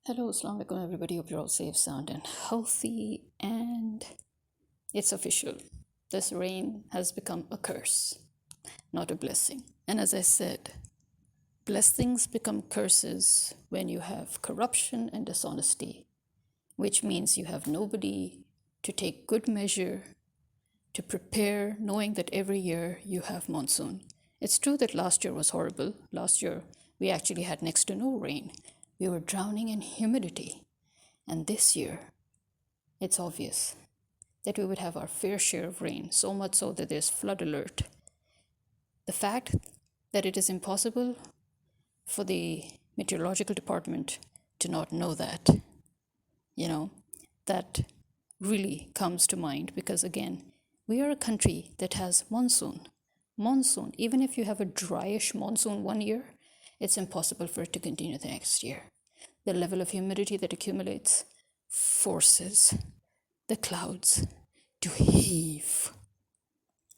Hello, Assalamu alaikum everybody. Hope you're all safe, sound, and healthy. And it's official. This rain has become a curse, not a blessing. And as I said, blessings become curses when you have corruption and dishonesty, which means you have nobody to take good measure, to prepare, knowing that every year you have monsoon. It's true that last year was horrible. Last year we actually had next to no rain. We were drowning in humidity. And this year, it's obvious that we would have our fair share of rain, so much so that there's flood alert. The fact that it is impossible for the meteorological department to not know that, that really comes to mind because, again, we are a country that has monsoon. Monsoon, even if you have a dryish monsoon one year, it's impossible for it to continue the next year. The level of humidity that accumulates forces the clouds to heave.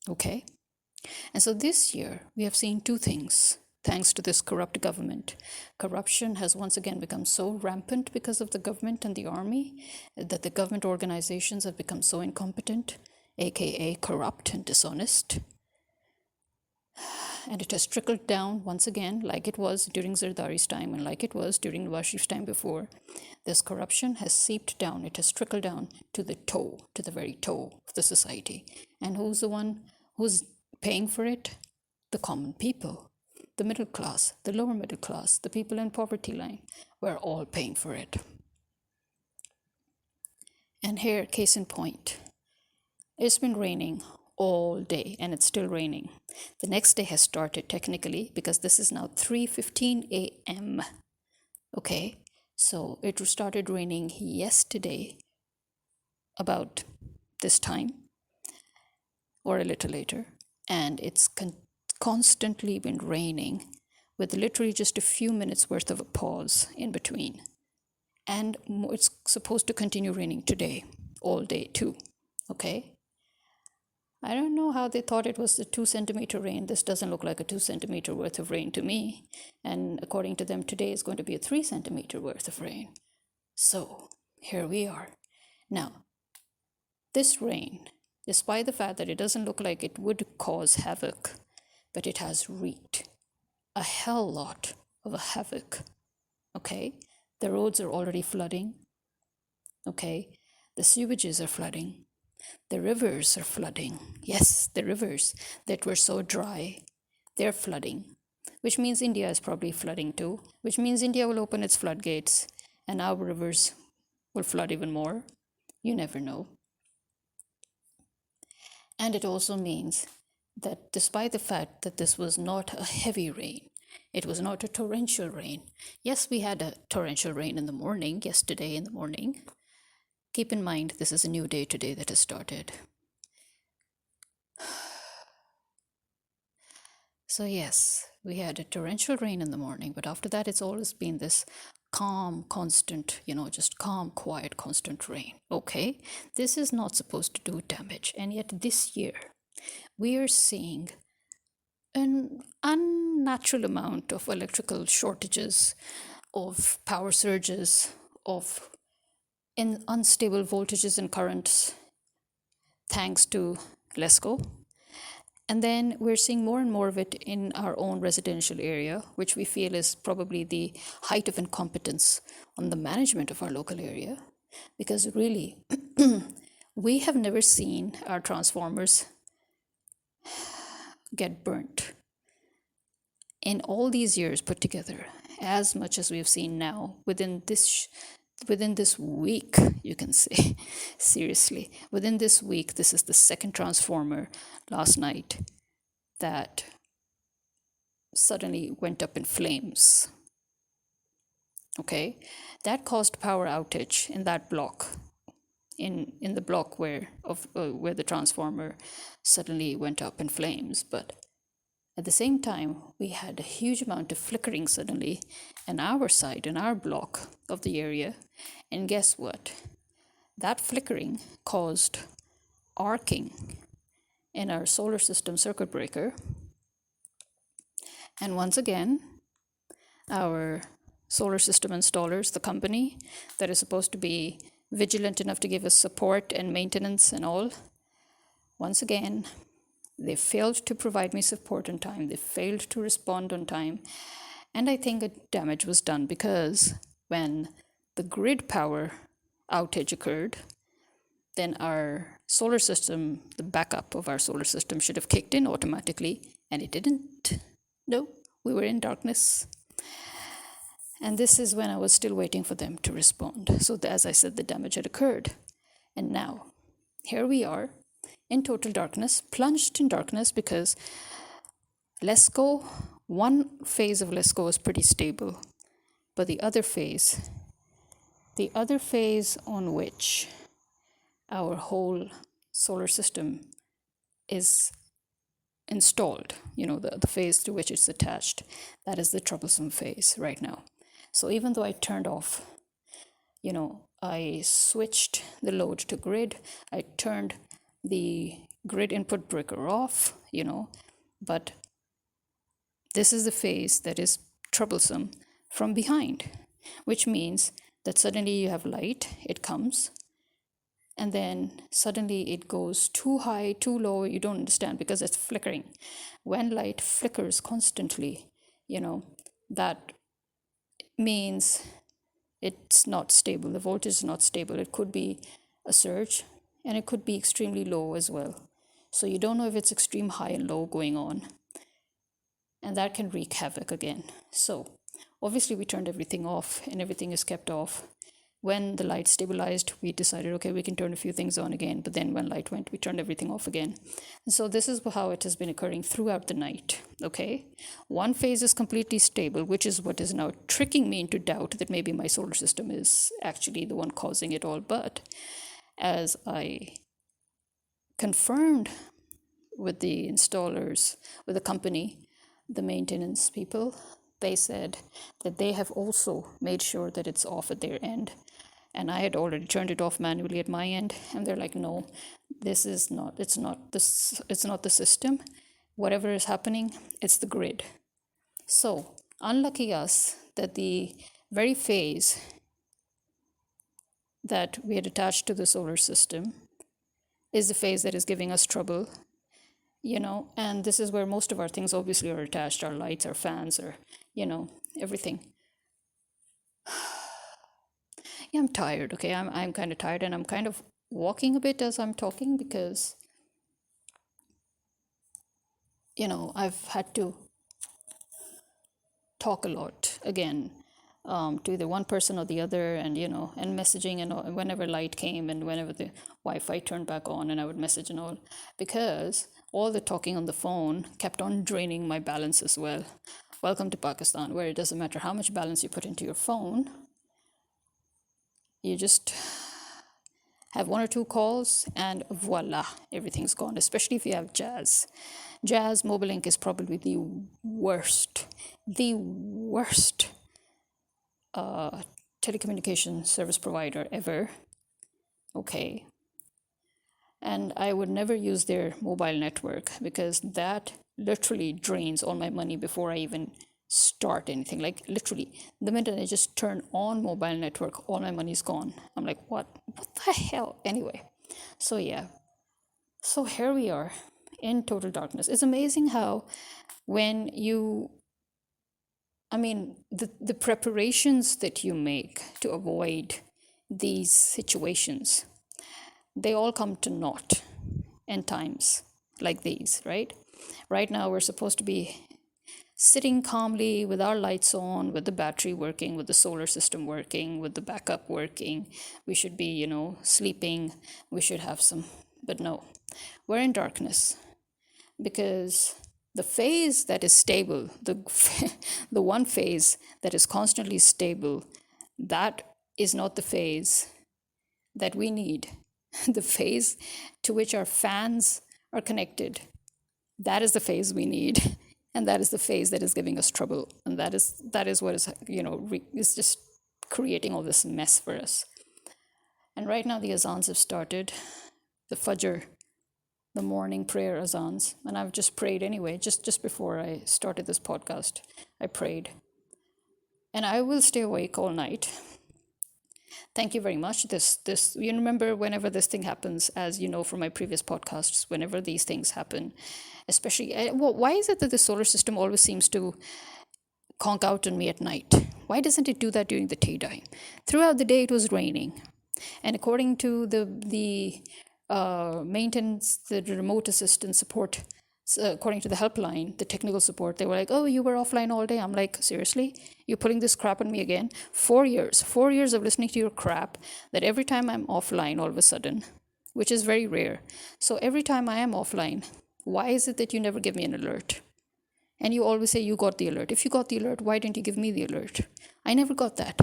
Okay? And so this year, we have seen two things thanks to this corrupt government. Corruption has once again become so rampant because of the government and the army that the government organizations have become so incompetent, aka corrupt and dishonest. And it has trickled down once again, like it was during Zardari's time and like it was during Nawaz time before. This corruption has seeped down, it has trickled down to the toe, to the very toe of the society. And who's the one who's paying for it? The common people, the middle class, the lower middle class, the people in poverty line. We're all paying for it. And here, case in point, it's been raining all day and it's still raining. The next day has started technically because this is now 3:15 a.m. Okay, so it started raining yesterday about this time or a little later, and it's constantly been raining with literally just a few minutes worth of a pause in between. And it's supposed to continue raining today, all day too. Okay, I don't know how they thought it was the 2 centimeter rain. This doesn't look like a 2 centimeter worth of rain to me. And according to them, today is going to be a 3 centimeter worth of rain. So here we are. Now, this rain, despite the fact that it doesn't look like it would cause havoc, but it has wreaked a hell lot of a havoc. Okay? The roads are already flooding. Okay? The sewages are flooding. The rivers are flooding. Yes, the rivers that were so dry, they're flooding, which means India is probably flooding too, which means India will open its floodgates and our rivers will flood even more. You never know. And it also means that despite the fact that this was not a heavy rain, it was not a torrential rain. Yes, we had a torrential rain in the morning, yesterday in the morning. Keep in mind, this is a new day today that has started. So yes, we had a torrential rain in the morning, but after that, it's always been this calm, constant, just calm, quiet, constant rain. Okay, this is not supposed to do damage. And yet this year, we are seeing an unnatural amount of electrical shortages, of power surges, of unstable voltages and currents, thanks to LESCO. And then we're seeing more and more of it in our own residential area, which we feel is probably the height of incompetence on the management of our local area. Because really, we have never seen our transformers get burnt. In all these years put together, as much as we've seen now, within this week, you can say, seriously, within this week, this is the second transformer last night that suddenly went up in flames. Okay, that caused power outage in that block, in the block where the transformer suddenly went up in flames. But at the same time, we had a huge amount of flickering suddenly on our side, in our block of the area. And guess what? That flickering caused arcing in our solar system circuit breaker. And once again, our solar system installers, the company that is supposed to be vigilant enough to give us support and maintenance and all, once again, they failed to provide me support on time. They failed to respond on time. And I think damage was done because when the grid power outage occurred, then our solar system, the backup of our solar system, should have kicked in automatically, and it didn't. No, we were in darkness. And this is when I was still waiting for them to respond. So, as I said, the damage had occurred. And now, here we are in total darkness, plunged in darkness, because LESCO, one phase of LESCO is pretty stable, but the other phase on which our whole solar system is installed, the phase to which it's attached, that is the troublesome phase right now. So even though I turned off, I switched the load to grid, I turned the grid input breaker off, but this is the phase that is troublesome from behind, which means that suddenly you have light, it comes, and then suddenly it goes too high, too low, you don't understand because it's flickering. When light flickers constantly, that means it's not stable. The voltage is not stable. It could be a surge and it could be extremely low as well. So you don't know if it's extreme high and low going on. And that can wreak havoc again. So obviously we turned everything off and everything is kept off. When the light stabilized, we decided, okay, we can turn a few things on again. But then when light went, we turned everything off again. And so this is how it has been occurring throughout the night, okay? One phase is completely stable, which is what is now tricking me into doubt that maybe my solar system is actually the one causing it all. But as I confirmed with the installers, with the company, the maintenance people, they said that they have also made sure that it's off at their end. And I had already turned it off manually at my end, and they're like, no, it's not the system. Whatever is happening, it's the grid. So unlucky us that the very phase that we had attached to the solar system is the phase that is giving us trouble, and this is where most of our things obviously are attached, our lights, our fans, or, everything. Yeah, I'm tired, okay? I'm kind of tired, and I'm kind of walking a bit as I'm talking because, I've had to talk a lot again to either one person or the other, and, and messaging, and whenever light came and whenever the Wi-Fi turned back on, and I would message and all, because all the talking on the phone kept on draining my balance as well. Welcome to Pakistan, where it doesn't matter how much balance you put into your phone, you just have one or two calls and voila, everything's gone, especially if you have Jazz. Jazz Mobile Link is probably the worst telecommunication service provider ever. Okay. And I would never use their mobile network because that literally drains all my money before I even start anything. Like literally, the minute I just turn on mobile network, all my money's gone. I'm like, what the hell? Anyway, so yeah. So here we are in total darkness. It's amazing how when the preparations that you make to avoid these situations, they all come to naught in times like these, right? Right now, we're supposed to be sitting calmly with our lights on, with the battery working, with the solar system working, with the backup working. We should be, sleeping. We should have some, but no, we're in darkness because the phase that is stable, the one phase that is constantly stable, that is not the phase that we need. The phase to which our fans are connected, that is the phase we need, and that is the phase that is giving us trouble, and that is what is is just creating all this mess for us. And right now the azans have started, the Fajr, the morning prayer azans, and I've just prayed anyway. Just before I started this podcast, I prayed. and I will stay awake all night. Thank you very much. This you remember whenever this thing happens, as you know from my previous podcasts, whenever these things happen, especially well, why is it that the solar system always seems to conk out on me at night? Why doesn't it do that during the daytime? Throughout the day, it was raining, and according to the maintenance, the remote assistance support, according to the helpline, the technical support, they were like, "Oh, you were offline all day." I'm like, "Seriously? You're putting this crap on me again?" 4 years of listening to your crap. That every time I'm offline, all of a sudden, which is very rare. So every time I am offline, why is it that you never give me an alert? And you always say you got the alert. If you got the alert, why didn't you give me the alert? I never got that.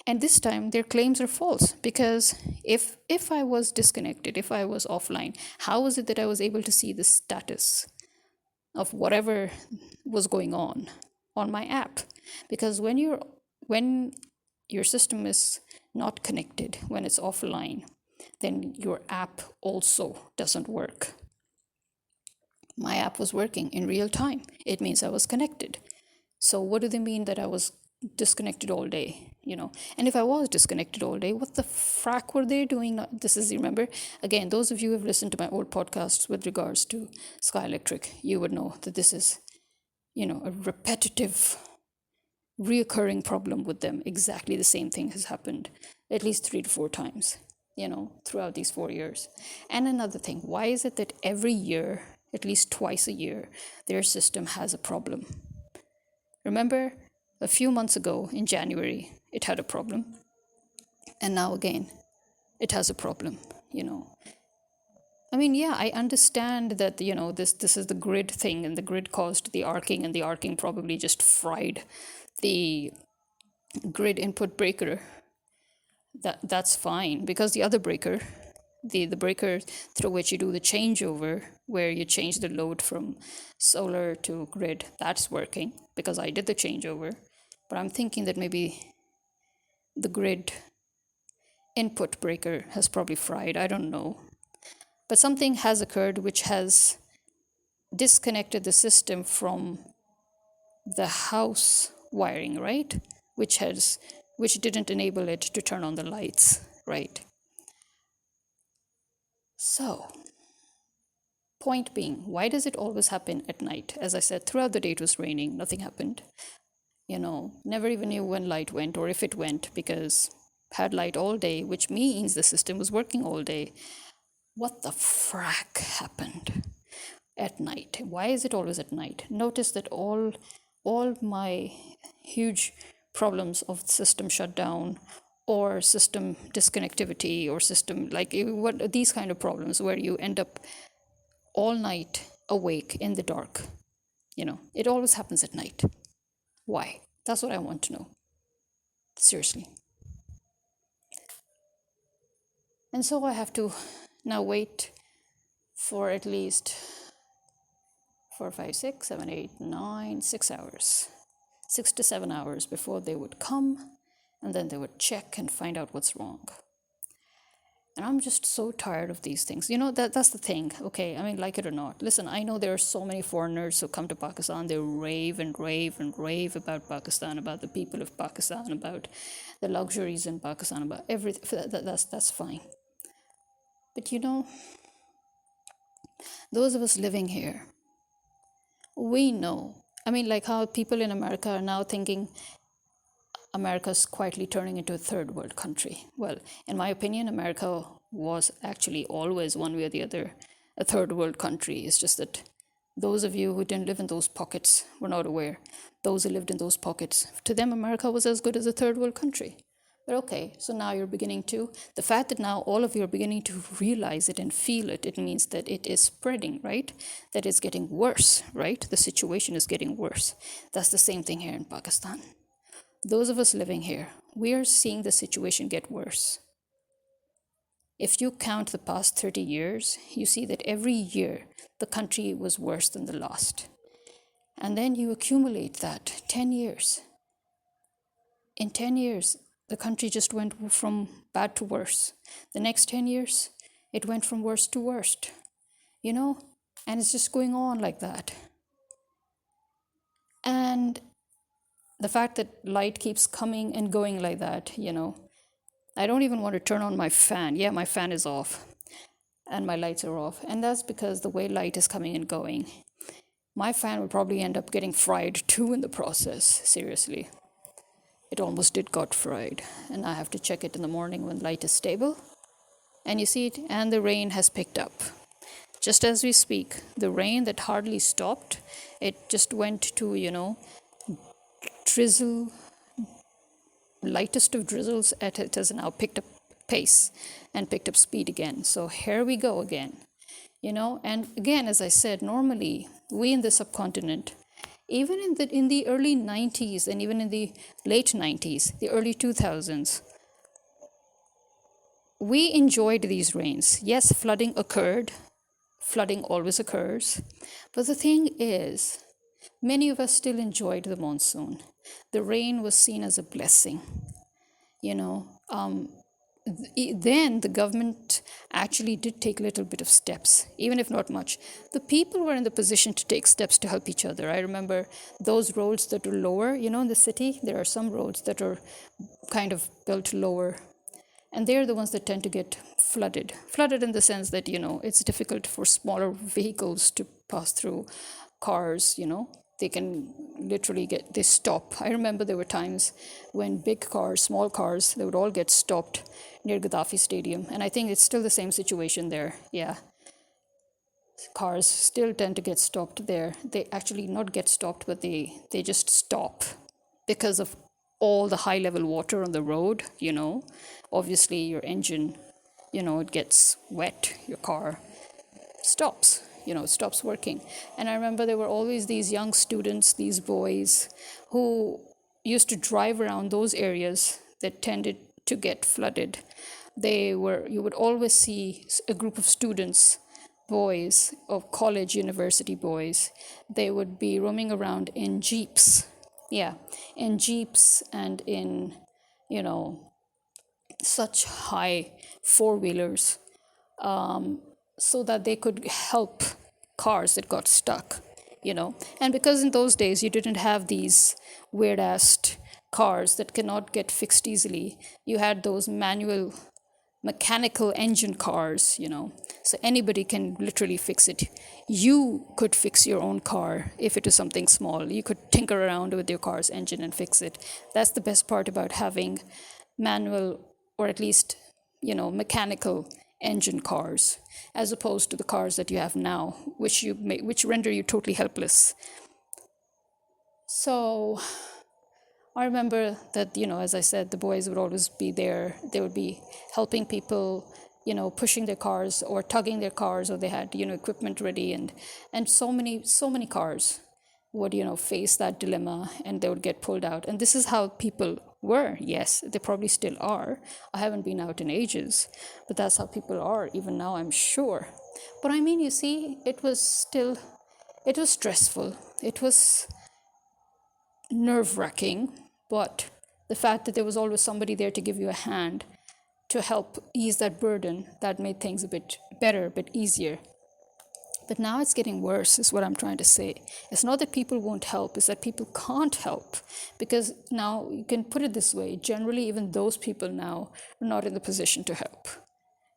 And this time their claims are false, because if I was disconnected, if I was offline, how was it that I was able to see the status of whatever was going on my app? Because when your system is not connected, when it's offline, then your app also doesn't work. My app was working in real time. It means I was connected. So what do they mean that I was disconnected all day? And if I was disconnected all day, what the frack were they doing? This is, remember, again, those of you who have listened to my old podcasts with regards to Sky Electric, you would know that this is, a repetitive, reoccurring problem with them. Exactly the same thing has happened at least 3 to 4 times, throughout these 4 years. And another thing, why is it that every year, at least twice a year, their system has a problem? Remember, a few months ago in January, it had a problem. And now again, it has a problem. I mean, yeah, I understand that, this is the grid thing, and the grid caused the arcing, and the arcing probably just fried the grid input breaker. That's fine, because the other breaker, the breaker through which you do the changeover, where you change the load from solar to grid, that's working, because I did the changeover. But I'm thinking that maybe the grid input breaker has probably fried. I don't know. But something has occurred which has disconnected the system from the house wiring, right? Which didn't enable it to turn on the lights, right? So, point being, why does it always happen at night? As I said, throughout the day it was raining, nothing happened. Never even knew when light went or if it went, because had light all day, which means the system was working all day. What the frack happened at night? Why is it always at night? Notice that all my huge problems of system shutdown or system disconnectivity or system, like what these kind of problems where you end up all night awake in the dark, it always happens at night. Why? That's what I want to know. Seriously. And so I have to now wait for at least 4, 5, 6, 7, 8, 9, 6 hours. 6 to 7 hours before they would come, and then they would check and find out what's wrong. And I'm just so tired of these things. That's the thing. Okay, I mean, like it or not. Listen, I know there are so many foreigners who come to Pakistan. They rave and rave and rave about Pakistan, about the people of Pakistan, about the luxuries in Pakistan, about everything. That's fine. But those of us living here, we know. I mean, like how people in America are now thinking America's quietly turning into a third world country. Well, in my opinion, America was actually always, one way or the other, a third world country. It's just that those of you who didn't live in those pockets were not aware. Those who lived in those pockets, to them, America was as good as a third world country. But okay, so now you're beginning to, the fact that now all of you are beginning to realize it and feel it, it means that it is spreading, right? That it's getting worse, right? The situation is getting worse. That's the same thing here in Pakistan. Those of us living here, we are seeing the situation get worse. If you count the past 30 years, you see that every year the country was worse than the last. And then you accumulate that 10 years. In 10 years, the country just went from bad to worse. The next 10 years, it went from worst to worst. And it's just going on like that. And the fact that light keeps coming and going like that, I don't even want to turn on my fan. Yeah, my fan is off and my lights are off. And that's because the way light is coming and going, my fan will probably end up getting fried too in the process. Seriously. It almost did got fried. And I have to check it in the morning when light is stable. And you see it, and the rain has picked up. Just as we speak, the rain that hardly stopped, it just went to, drizzle, lightest of drizzles, it has now picked up pace and picked up speed again. So here we go again. And again, as I said, normally we in the subcontinent, even in the early 90s and even in the late 90s, the early 2000s, we enjoyed these rains. Yes, flooding occurred. Flooding always occurs. But the thing is, many of us still enjoyed the monsoon. The rain was seen as a blessing. Then the government actually did take a little bit of steps, even if not much. The people were in the position to take steps to help each other. I remember those roads that are lower, in the city, there are some roads that are kind of built lower. And they're the ones that tend to get flooded. Flooded in the sense that, it's difficult for smaller vehicles to pass through. Cars, they can literally they stop. I remember there were times when big cars, small cars, they would all get stopped near Gaddafi Stadium. And I think it's still the same situation there. Yeah. Cars still tend to get stopped there. They actually not get stopped, but they just stop because of all the high level water on the road. Obviously your engine, it gets wet, your car stops, it stops working. And I remember there were always these young students, these boys who used to drive around those areas that tended to get flooded. You would always see a group of students, boys, of college, university boys. They would be roaming around in jeeps. Yeah, in jeeps and in, such high four-wheelers, so that they could help cars that got stuck, And because in those days you didn't have these weird-ass cars that cannot get fixed easily, you had those manual mechanical engine cars, so anybody can literally fix it. You could fix your own car if it is something small. You could tinker around with your car's engine and fix it. That's the best part about having manual, or at least, mechanical engine cars, as opposed to the cars that you have now, which render you totally helpless. So I remember that, as I said, the boys would always be there. They would be helping people, pushing their cars or tugging their cars, or they had, equipment ready, and so many cars would, face that dilemma, and they would get pulled out. And this is how people were. Yes, they probably still are. I haven't been out in ages, but that's how people are even now, I'm sure. But I mean, you see, it was stressful. It was nerve-wracking, but the fact that there was always somebody there to give you a hand to help ease that burden, that made things a bit better, a bit easier. But now it's getting worse, is what I'm trying to say. It's not that people won't help, it's that people can't help. Because now, you can put it this way, generally even those people now are not in the position to help.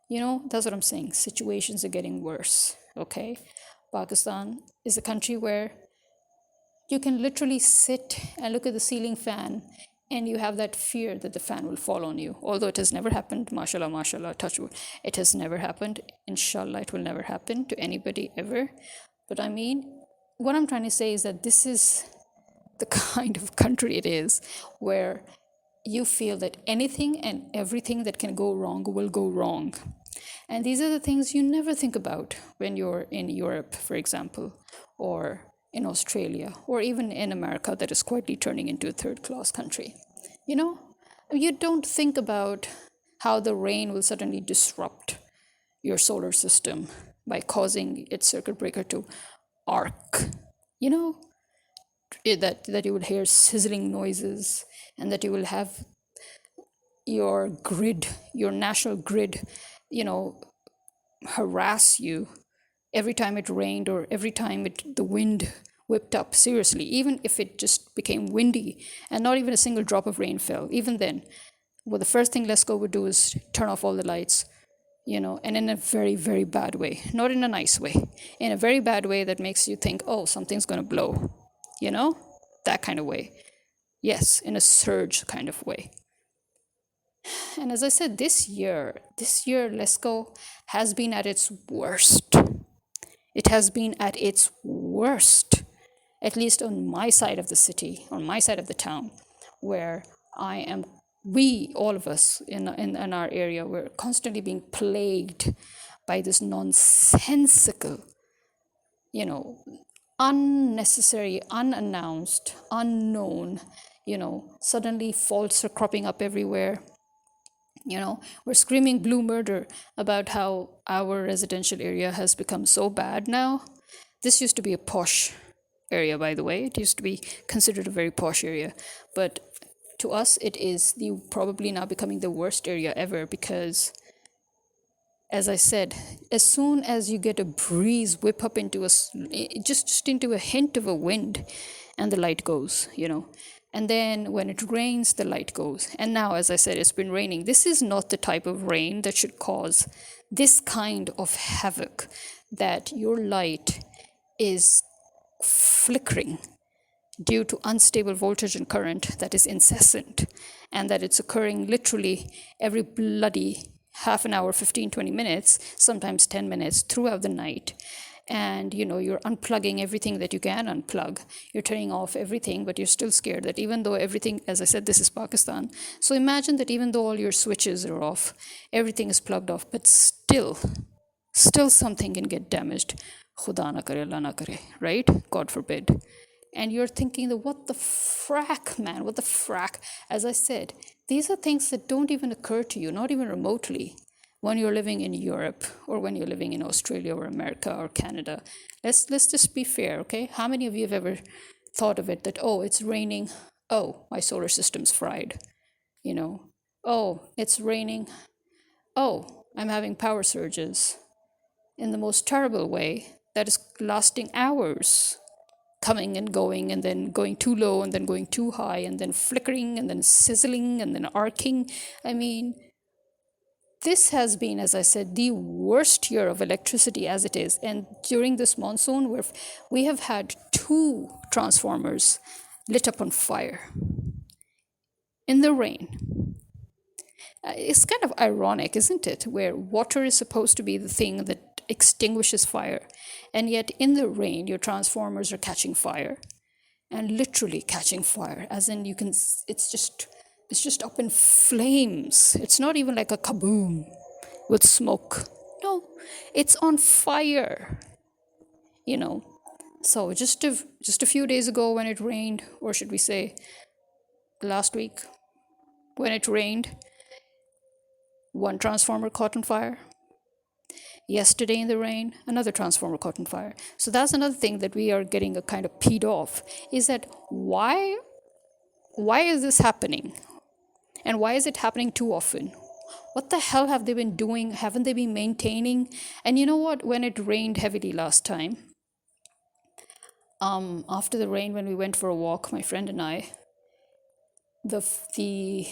That's what I'm saying. Situations are getting worse, okay? Pakistan is a country where you can literally sit and look at the ceiling fan, and you have that fear that the fan will fall on you. Although it has never happened, mashallah, touch wood. It has never happened. Inshallah, it will never happen to anybody ever. But I mean, what I'm trying to say is that this is the kind of country it is, where you feel that anything and everything that can go wrong will go wrong. And these are the things you never think about when you're in Europe, for example, or in Australia, or even in America, that is quietly turning into a third-class country. You don't think about how the rain will suddenly disrupt your solar system by causing its circuit breaker to arc. That you would hear sizzling noises, and that you will have your grid, your national grid, harass you every time it rained, or every time the wind whipped up, seriously. Even if it just became windy and not even a single drop of rain fell, even then, well, the first thing Lesko would do is turn off all the lights, and in a very, very bad way, not in a nice way, in a very bad way that makes you think, oh, something's going to blow, that kind of way. Yes, in a surge kind of way. And as I said, this year, Lesko has been at its worst. It has been at its worst, at least on my side of the city, on my side of the town, where we, all of us in our area, we're constantly being plagued by this nonsensical, unnecessary, unannounced, unknown, suddenly faults are cropping up everywhere. We're screaming blue murder about how our residential area has become so bad now. This used to be a posh area, by the way. It used to be considered a very posh area. But to us, it is probably now becoming the worst area ever because, as I said, as soon as you get a breeze whip up into just into a hint of a wind, and the light goes, And then when it rains, the light goes. And now, as I said, it's been raining. This is not the type of rain that should cause this kind of havoc, that your light is flickering due to unstable voltage and current that is incessant, and that it's occurring literally every bloody half an hour, 15, 20 minutes, sometimes 10 minutes throughout the night. And you're unplugging everything that you can unplug, you're turning off everything, but you're still scared that even though everything, as I said, this is Pakistan, so imagine that even though all your switches are off, everything is plugged off, but still something can get damaged. Khuda na kare, Allah na kare, right? God forbid. And you're thinking, what the frack, man, what the frack? As I said, these are things that don't even occur to you, not even remotely, when you're living in Europe or when you're living in Australia or America or Canada. Let's just be fair, okay? How many of you have ever thought of it that, oh, it's raining, oh, my solar system's fried, oh, it's raining, oh, I'm having power surges in the most terrible way that is lasting hours, coming and going, and then going too low and then going too high and then flickering and then sizzling and then arcing. I mean, this has been, as I said, the worst year of electricity as it is. And during this monsoon, we have had 2 transformers lit up on fire in the rain. It's kind of ironic, isn't it? Where water is supposed to be the thing that extinguishes fire. And yet in the rain, your transformers are catching fire. And literally catching fire. As in it's just up in flames. It's not even like a kaboom with smoke. No, it's on fire. So just a few days ago when it rained, or should we say last week when it rained, 1 transformer caught on fire. Yesterday in the rain, another transformer caught on fire. So that's another thing that we are getting a kind of peed off, is that why is this happening? And why is it happening too often? What the hell have they been doing? Haven't they been maintaining? And you know what? When it rained heavily last time, after the rain, when we went for a walk, my friend and I, the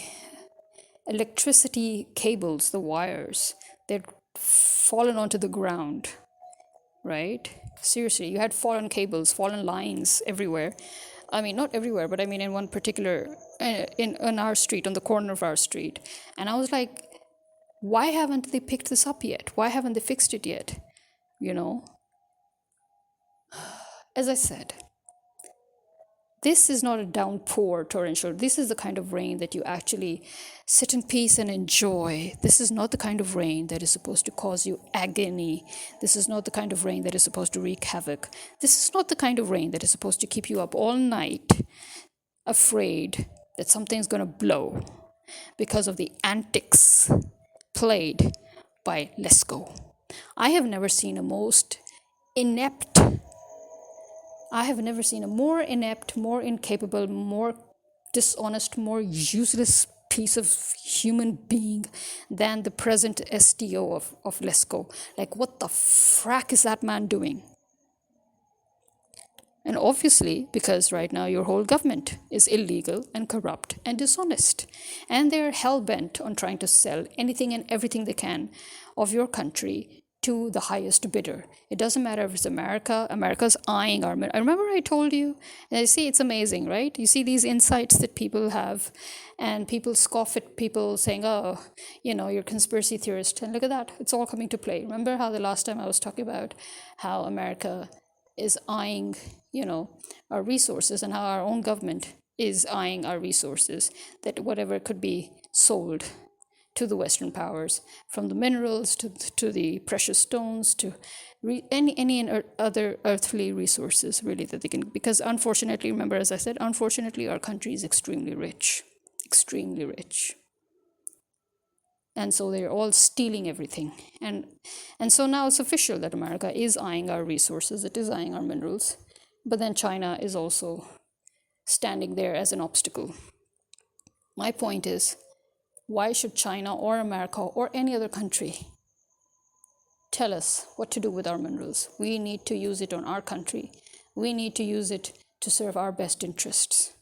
electricity cables, the wires, they'd fallen onto the ground, right? Seriously, you had fallen cables, fallen lines everywhere. I mean, not everywhere, but I mean in one particular, in our street, on the corner of our street. And I was like, why haven't they picked this up yet? Why haven't they fixed it yet? As I said, this is not a downpour torrential. This is the kind of rain that you actually sit in peace and enjoy. This is not the kind of rain that is supposed to cause you agony. This is not the kind of rain that is supposed to wreak havoc. This is not the kind of rain that is supposed to keep you up all night, afraid that something's going to blow because of the antics played by Lesko. I have never seen a more inept, more incapable, more dishonest, more useless piece of human being than the present STO of Lesko. Like, what the frack is that man doing? And obviously, because right now your whole government is illegal and corrupt and dishonest. And they're hell bent on trying to sell anything and everything they can of your country to the highest bidder. It doesn't matter if it's America. America's eyeing our. I remember I told you, and I see it's amazing, right? You see these insights that people have, and people scoff at people saying, "Oh, you're a conspiracy theorist." And look at that, it's all coming to play. Remember how the last time I was talking about how America is eyeing, our resources, and how our own government is eyeing our resources, that whatever could be sold to the Western powers, from the minerals to the precious stones to any and other earthly resources, really, that they can. Because unfortunately, remember, as I said, unfortunately, our country is extremely rich, extremely rich. And so they're all stealing everything. And so now it's official that America is eyeing our resources, it is eyeing our minerals. But then China is also standing there as an obstacle. My point is, why should China or America or any other country tell us what to do with our minerals? We need to use it on our country. We need to use it to serve our best interests.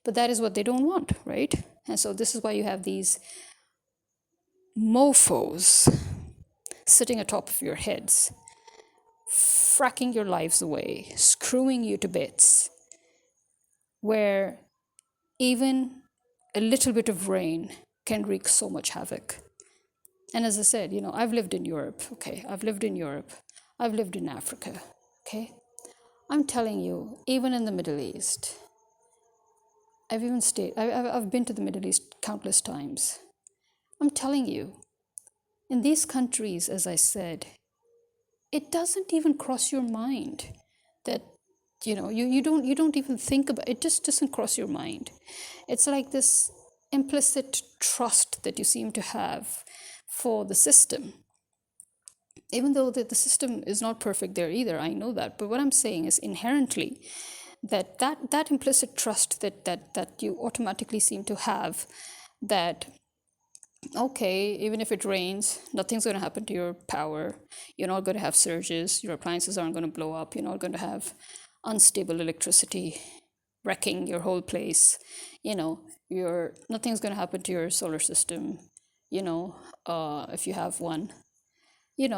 But that is what they don't want, right? And so this is why you have these mofos sitting atop of your heads, fracking your lives away, screwing you to bits, where even a little bit of rain can wreak so much havoc. And as I said, I've lived in Europe, okay? I've lived in Europe. I've lived in Africa, okay? I'm telling you, even in the Middle East, I've been to the Middle East countless times. I'm telling you, in these countries, as I said, it doesn't even cross your mind that, you don't even think about it. It just doesn't cross your mind. It's like this implicit trust that you seem to have for the system, even though the system is not perfect there either. I know that. But what I'm saying is inherently that implicit trust that you automatically seem to have, that okay, even if it rains, nothing's going to happen to your power. You're not going to have surges. Your appliances aren't going to blow up. You're not going to have unstable electricity wrecking your whole place. Nothing's going to happen to your solar system, if you have one. You're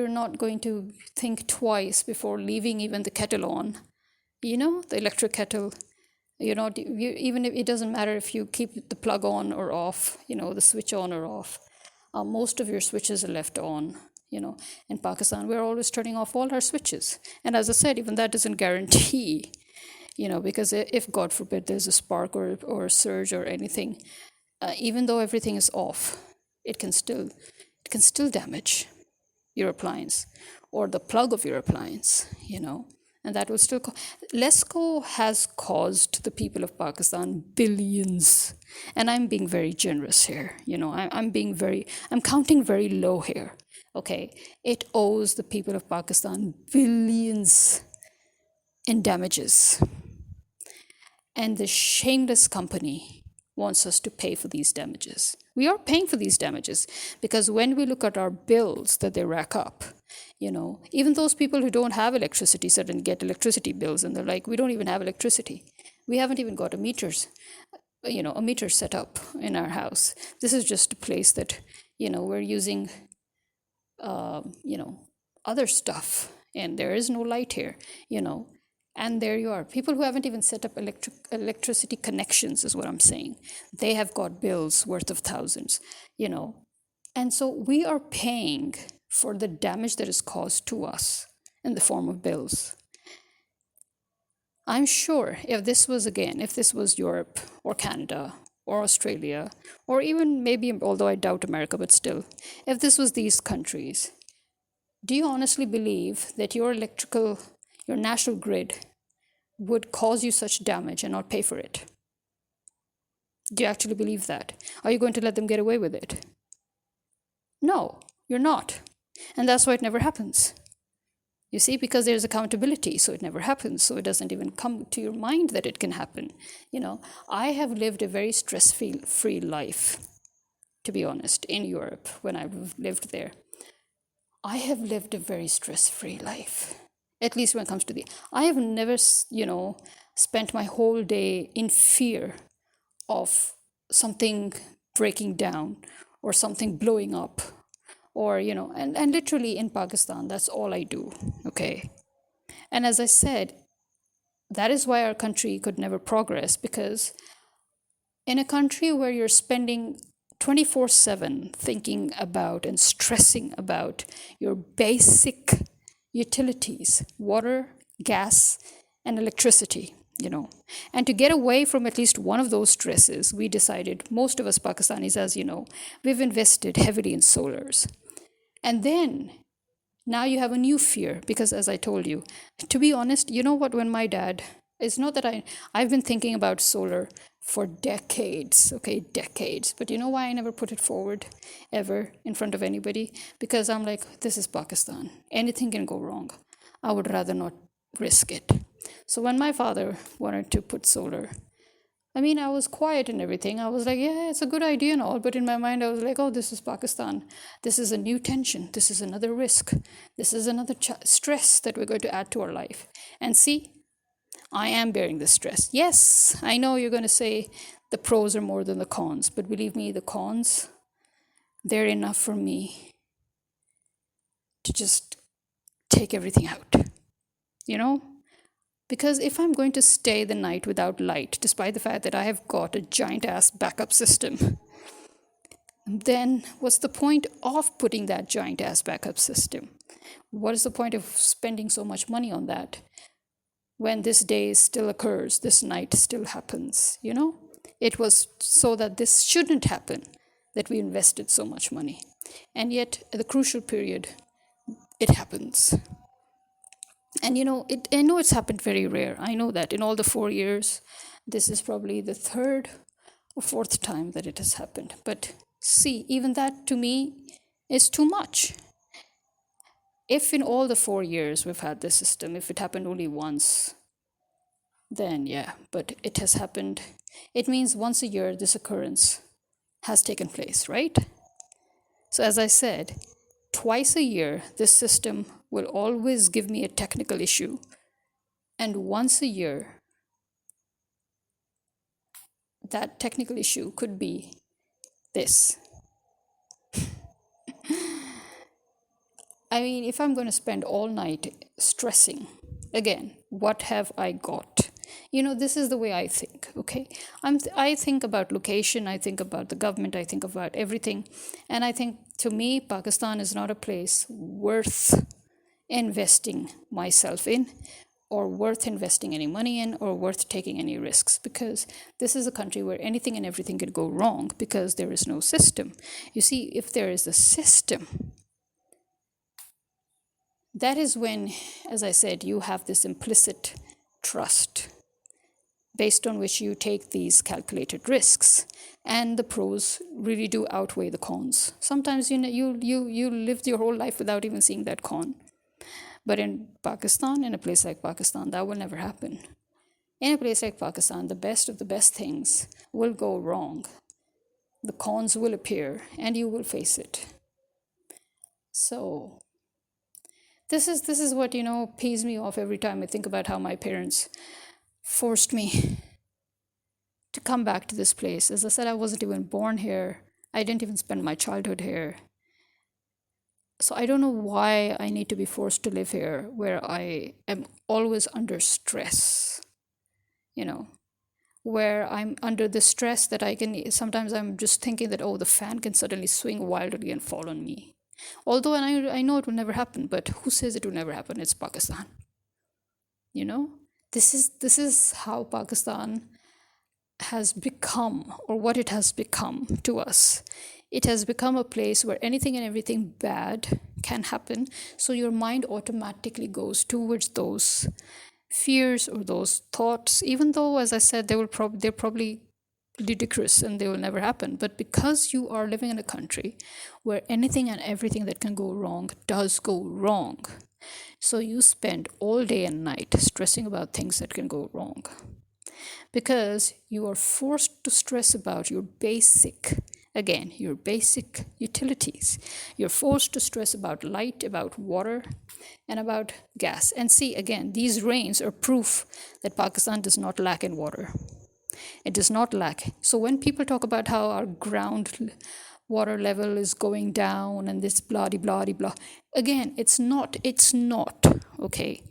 not going to think twice before leaving even the kettle on, the electric kettle. Even if it doesn't matter if you keep the plug on or off, the switch on or off. Most of your switches are left on. In Pakistan, we're always turning off all our switches. And as I said, even that doesn't guarantee, because if, God forbid, there's a spark or a surge or anything, even though everything is off, it can still damage your appliance or the plug of your appliance, and that will still Lesco has caused the people of Pakistan billions, and I'm being very generous here. I'm counting very low here. Okay, it owes the people of Pakistan billions in damages, and the shameless company wants us to pay for these damages. We are paying for these damages because when we look at our bills that they rack up, even those people who don't have electricity suddenly get electricity bills, and they're like, we don't even have electricity. We haven't even got a meter set up in our house. This is just a place that, we're using, other stuff, and there is no light here, And there you are. People who haven't even set up electricity connections is what I'm saying. They have got bills worth of thousands, And so we are paying for the damage that is caused to us in the form of bills. I'm sure if this was Europe or Canada or Australia, or even maybe, although I doubt America, but still, if this was these countries, do you honestly believe that your national grid would cause you such damage and not pay for it? Do you actually believe that? Are you going to let them get away with it? No, you're not. And that's why it never happens. You see, because there's accountability, so it never happens. So it doesn't even come to your mind that it can happen. I have lived a very stress-free life, to be honest, in Europe when I've lived there. I have lived a very stress-free life, at least when it comes to I have never, spent my whole day in fear of something breaking down or something blowing up, or, and literally in Pakistan, that's all I do, okay? And as I said, that is why our country could never progress, because in a country where you're spending 24/7 thinking about and stressing about your basic utilities, water, gas, and electricity, and to get away from at least one of those stresses, we decided, most of us Pakistanis, as you know, we've invested heavily in solars. And then now you have a new fear, because as I told you, to be honest, you know what, when my dad, it's not that I've been thinking about solar for decades, okay, decades, but you know why I never put it forward ever in front of anybody? Because I'm like, this is Pakistan, anything can go wrong. I would rather not risk it. So when my father wanted to put solar, I mean, I was quiet and everything. I was like, yeah, it's a good idea and all. But in my mind, I was like, oh, this is Pakistan. This is a new tension. This is another risk. This is another stress that we're going to add to our life. And see, I am bearing this stress. Yes, I know you're going to say the pros are more than the cons. But believe me, the cons, they're enough for me to just take everything out, you know? Because if I'm going to stay the night without light, despite the fact that I have got a giant ass backup system, then what's the point of putting that giant ass backup system? What is the point of spending so much money on that when this day still occurs, this night still happens, It was so that this shouldn't happen that we invested so much money. And yet, at the crucial period, it happens. And I know it's happened very rare. I know that in all the 4 years, this is probably the third or fourth time that it has happened. But see, even that to me is too much. If in all the 4 years we've had this system, if it happened only once, then yeah, but it has happened. It means once a year this occurrence has taken place, right? So as I said, twice a year, this system will always give me a technical issue. And once a year, that technical issue could be this. I mean, if I'm going to spend all night stressing, again, what have I got? This is the way I think, okay? I think about location, I think about the government, I think about everything. And I think, to me, Pakistan is not a place worth investing myself in, or worth investing any money in, or worth taking any risks, because this is a country where anything and everything could go wrong because there is no system. You see, if there is a system, that is when, as I said, you have this implicit trust based on which you take these calculated risks, and the pros really do outweigh the cons. Sometimes you lived your whole life without even seeing that con. But in Pakistan, in a place like Pakistan, that will never happen. In a place like Pakistan, the best of the best things will go wrong. The cons will appear and you will face it. So this is what, pays me off every time I think about how my parents forced me to come back to this place. As I said, I wasn't even born here. I didn't even spend my childhood here. So I don't know why I need to be forced to live here, where I am always under stress, where I'm under the stress that sometimes I'm just thinking that, oh, the fan can suddenly swing wildly and fall on me. Although, and I know it will never happen, but who says it will never happen? It's Pakistan. This is how Pakistan has become, or what it has become to us. It has become a place where anything and everything bad can happen. So your mind automatically goes towards those fears or those thoughts, even though, as I said, they're probably ludicrous and they will never happen. But because you are living in a country where anything and everything that can go wrong does go wrong, so you spend all day and night stressing about things that can go wrong. Because you are forced to stress about your basic Again, your basic utilities. You're forced to stress about light, about water, and about gas. And see, again, these rains are proof that Pakistan does not lack in water. It does not lack. So when people talk about how our ground water level is going down and this blah blah blah, again, it's not, okay?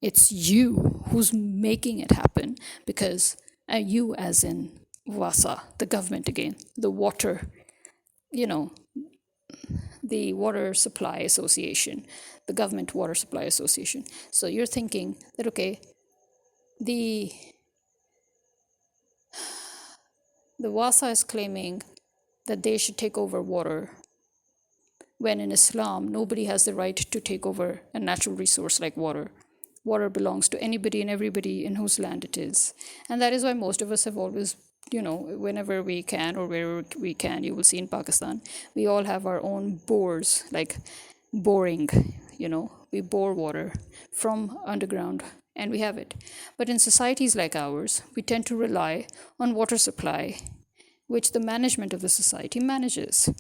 It's you who's making it happen, because you as in WASA, the government again, the water, the Water Supply Association, the Government Water Supply Association. So you're thinking that, okay, the WASA is claiming that they should take over water, when in Islam, nobody has the right to take over a natural resource like water. Water belongs to anybody and everybody in whose land it is. And that is why most of us have always, whenever we can or wherever we can, you will see in Pakistan, we all have our own bores, like boring, we bore water from underground and we have it. But in societies like ours, we tend to rely on water supply, which the management of the society manages.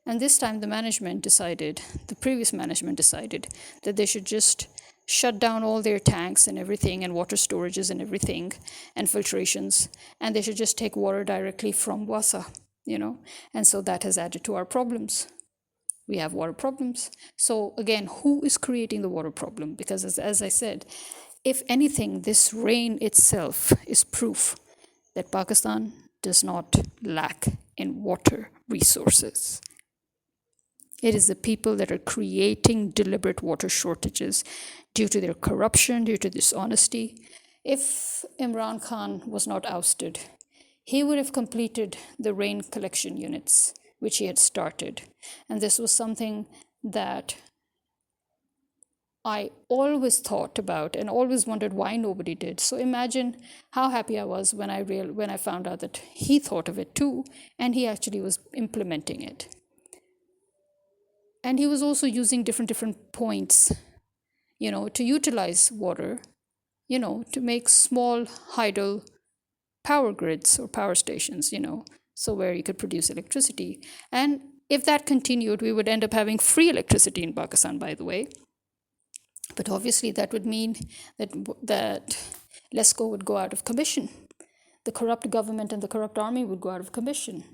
And this time the previous management decided that they should just shut down all their tanks and everything, and water storages and everything, and filtrations, and they should just take water directly from WASA, And so that has added to our problems. We have water problems. So again, who is creating the water problem? Because as I said, if anything, this rain itself is proof that Pakistan does not lack in water resources. It is the people that are creating deliberate water shortages due to their corruption, due to dishonesty. If Imran Khan was not ousted, he would have completed the rain collection units, which he had started. And this was something that I always thought about and always wondered why nobody did. So imagine how happy I was when I found out that he thought of it too, and he actually was implementing it. And he was also using different points, to utilize water, to make small hydel power grids or power stations, so where you could produce electricity. And if that continued, we would end up having free electricity in Pakistan, by the way. But obviously that would mean that LESCO would go out of commission. The corrupt government and the corrupt army would go out of commission.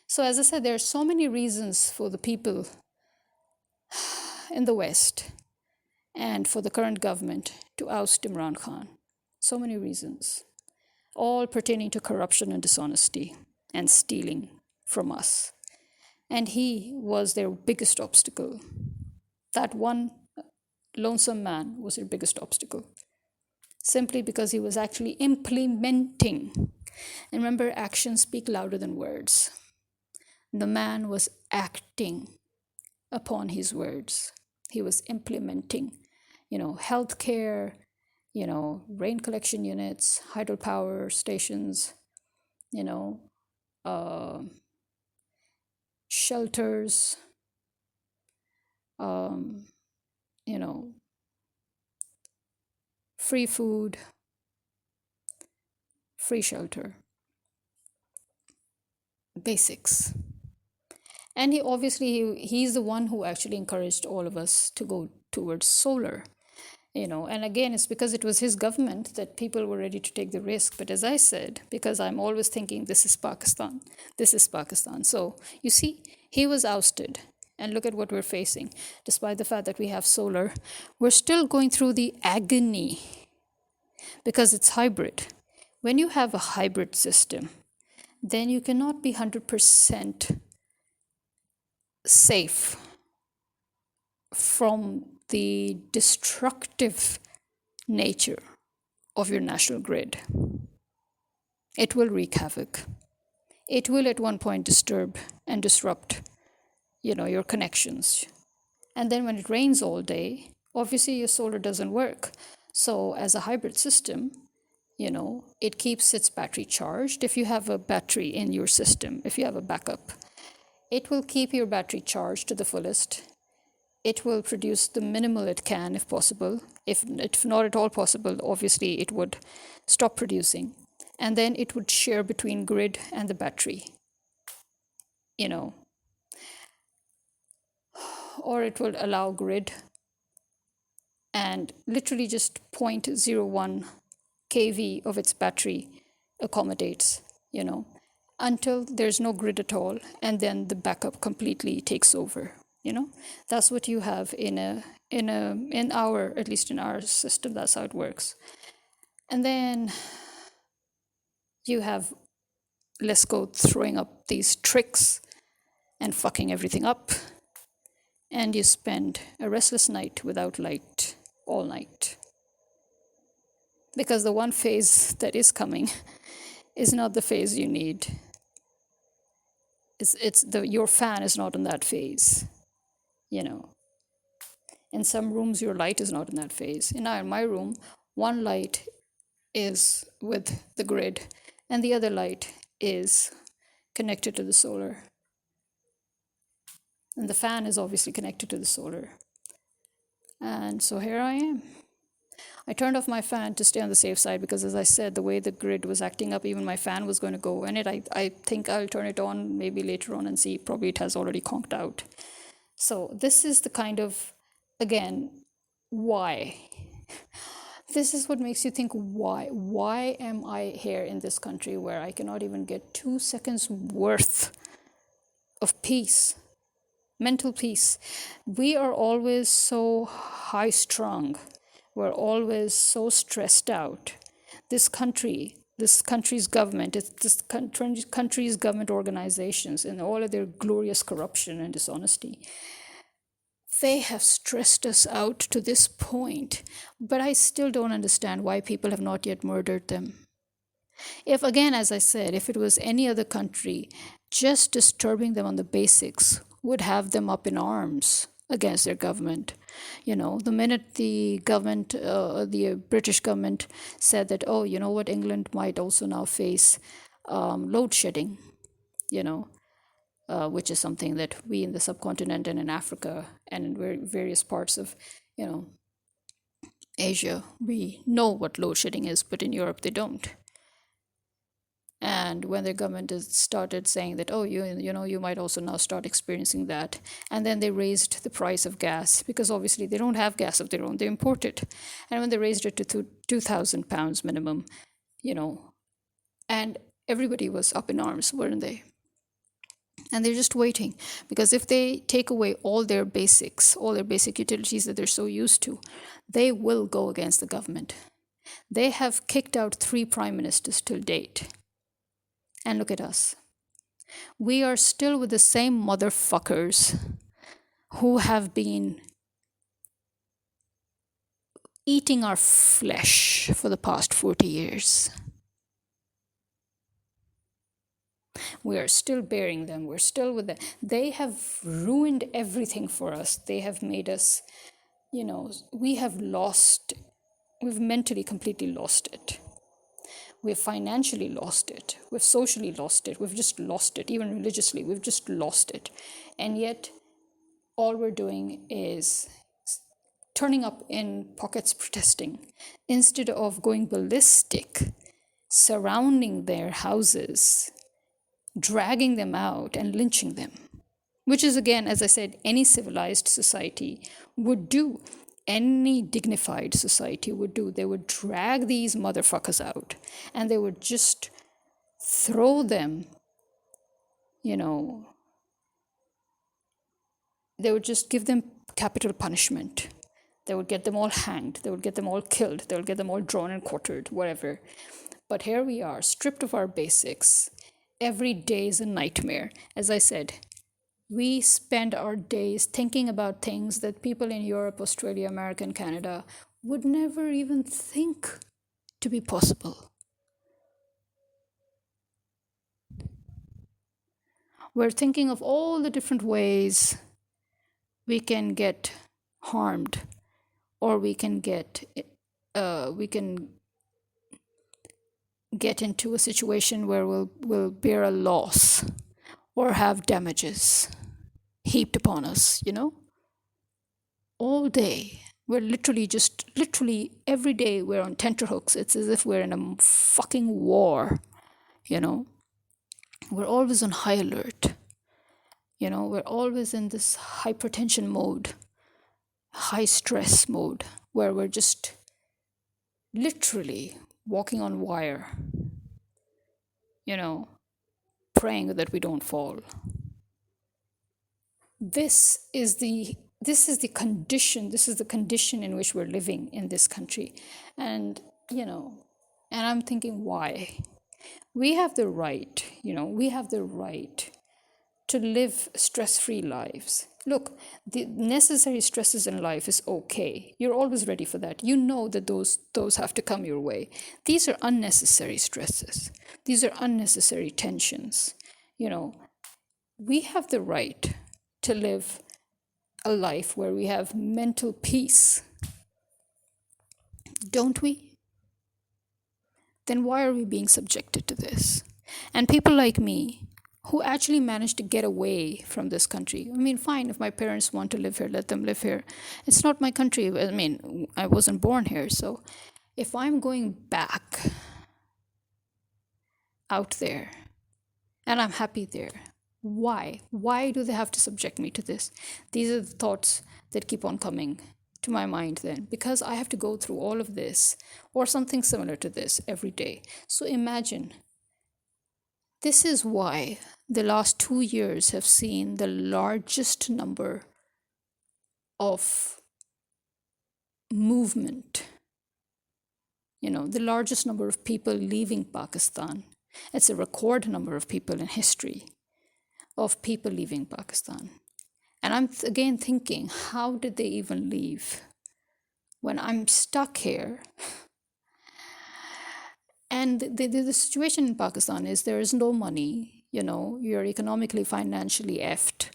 So as I said, there are so many reasons for the people in the West and for the current government to oust Imran Khan. So many reasons, all pertaining to corruption and dishonesty and stealing from us. And he was their biggest obstacle. That one lonesome man was their biggest obstacle, simply because he was actually implementing. And remember, actions speak louder than words. The man was acting upon his words. He was implementing, healthcare, rain collection units, hydropower stations, shelters, free food, free shelter, basics. And he's the one who actually encouraged all of us to go towards solar. And again, it's because it was his government that people were ready to take the risk. But as I said, because I'm always thinking this is Pakistan. So you see, he was ousted. And look at what we're facing. Despite the fact that we have solar, we're still going through the agony because it's hybrid. When you have a hybrid system, then you cannot be 100% safe from the destructive nature of your national grid. It will wreak havoc. It will at one point disturb and disrupt, your connections. And then when it rains all day, obviously your solar doesn't work. So as a hybrid system, it keeps its battery charged. If you have a battery in your system, if you have a backup, it will keep your battery charged to the fullest. It will produce the minimal it can, if possible. If not at all possible, obviously it would stop producing. And then it would share between grid and the battery. you know, or it will allow grid and literally just 0.01 kV of its battery accommodates, you know, until there's no grid at all, and then the backup completely takes over. You know, that's what you have in our, at least in our system. That's how it works. And then you have let's go throwing up these tricks and fucking everything up, and you spend a restless night without light all night because the one phase that is coming is not the phase you need. It's the your fan is not in that phase, you know. In some rooms your light is not in that phase. In my room, one light is with the grid and the other light is connected to the solar, and the fan is obviously connected to the solar. And so here I am. I turned off my fan to stay on the safe side because, as I said, the way the grid was acting up, even my fan was going to go. And I think I'll turn it on maybe later on and see. Probably it has already conked out. So this is the kind of, again, why? This is what makes you think, why? Why am I here in this country where I cannot even get 2 seconds worth of peace? Mental peace. We are always so high strung. We're always so stressed out. This country's government, this country's government organizations, and all of their glorious corruption and dishonesty, they have stressed us out to this point. But I still don't understand why people have not yet murdered them. If, again, as I said, if it was any other country, just disturbing them on the basics would have them up in arms against their government. You know, the minute the government, the British government said that, oh, you know what, England might also now face load shedding, you know, which is something that we in the subcontinent and in Africa and in various parts of, you know, Asia, we know what load shedding is, but in Europe they don't. And when the government has started saying that, oh, you know, you might also now start experiencing that. And then they raised the price of gas because obviously they don't have gas of their own, they import it. And when they raised it to £2,000 minimum, you know, and everybody was up in arms, weren't they? And they're just waiting because if they take away all their basic utilities that they're so used to, they will go against the government. They have kicked out 3 prime ministers till date. And look at us. We are still with the same motherfuckers who have been eating our flesh for the past 40 years. We are still bearing them. We're still with them. They have ruined everything for us. They have made us, you know, we've mentally completely lost it. We've financially lost it. We've socially lost it. We've just lost it. Even religiously, we've just lost it. And yet, all we're doing is turning up in pockets protesting instead of going ballistic, surrounding their houses, dragging them out and lynching them. Which is, again, as I said, any civilized society would do. Any dignified society would do. They would drag these motherfuckers out and they would just throw them, you know, they would just give them capital punishment. They would get them all hanged. They would get them all killed. They would get them all drawn and quartered, whatever. But here we are, stripped of our basics. Every day is a nightmare. As I said, we spend our days thinking about things that people in Europe, Australia, America, and Canada would never even think to be possible. We're thinking of all the different ways we can get harmed, or we can get into a situation where we'll bear a loss or have damages heaped upon us, you know? All day. We're literally every day we're on tenterhooks. It's as if we're in a fucking war, you know? We're always on high alert. We're always in this hypertension mode, high stress mode, where we're just literally walking on wire, you know, praying that we don't fall. This is the condition in which we're living in this country. And I'm thinking, why? We have the right, to live stress-free lives. Look, the necessary stresses in life is okay. You're always ready for that. You know that those have to come your way. These are unnecessary stresses. These are unnecessary tensions. We have the right to live a life where we have mental peace, don't we? Then why are we being subjected to this? And people like me, who actually managed to get away from this country. I mean, fine, if my parents want to live here, let them live here. It's not my country. I mean, I wasn't born here. So if I'm going back out there and I'm happy there, why? Why do they have to subject me to this? These are the thoughts that keep on coming to my mind then, because I have to go through all of this or something similar to this every day. So imagine, this is why the last 2 years have seen the largest number of movement, the largest number of people leaving Pakistan. It's a record number of people in history of people leaving Pakistan. And I'm again thinking, how did they even leave? When I'm stuck here. And the situation in Pakistan is there is no money, you're economically, financially effed,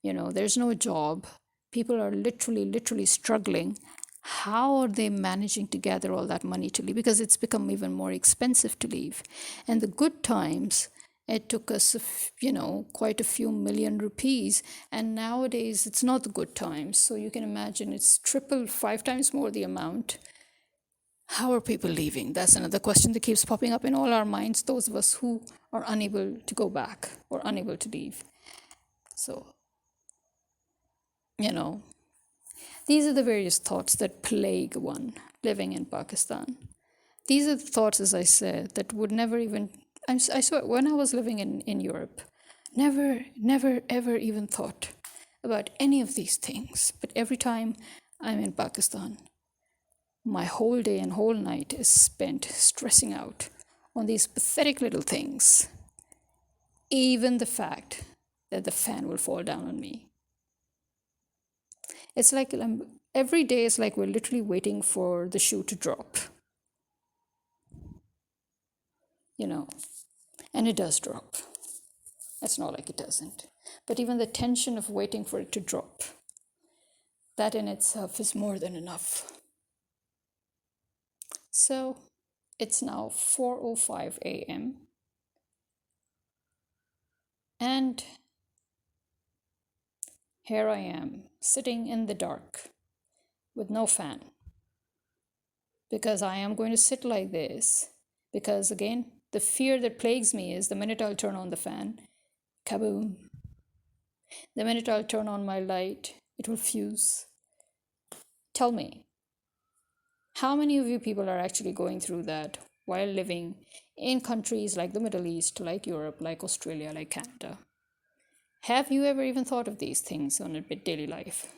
there's no job. People are literally struggling. How are they managing to gather all that money to leave? Because it's become even more expensive to leave. And the good times, it took us, quite a few million rupees. And nowadays, it's not the good times. So you can imagine it's triple, 5 times more the amount. How are people leaving? That's another question that keeps popping up in all our minds, those of us who are unable to go back or unable to leave. So, these are the various thoughts that plague one living in Pakistan. These are the thoughts, as I said, that would never even, I swear, when I was living in Europe, never, ever even thought about any of these things. But every time I'm in Pakistan, my whole day and whole night is spent stressing out on these pathetic little things. Even the fact that the fan will fall down on me. It's like every day is like we're literally waiting for the shoe to drop. And it does drop. It's not like it doesn't. But even the tension of waiting for it to drop, that in itself is more than enough. So it's now 4:05 a.m. And here I am, sitting in the dark with no fan. Because I am going to sit like this. Because again, the fear that plagues me is the minute I'll turn on the fan, kaboom. The minute I'll turn on my light, it will fuse. Tell me, how many of you people are actually going through that while living in countries like the Middle East, like Europe, like Australia, like Canada? Have you ever even thought of these things on a daily life?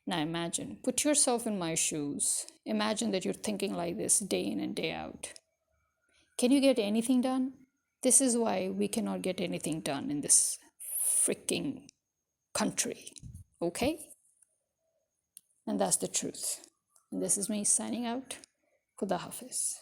Now imagine, put yourself in my shoes. Imagine that you're thinking like this day in and day out. Can you get anything done? This is why we cannot get anything done in this freaking country. Okay? And that's the truth. And this is me signing out. Khuda Hafiz.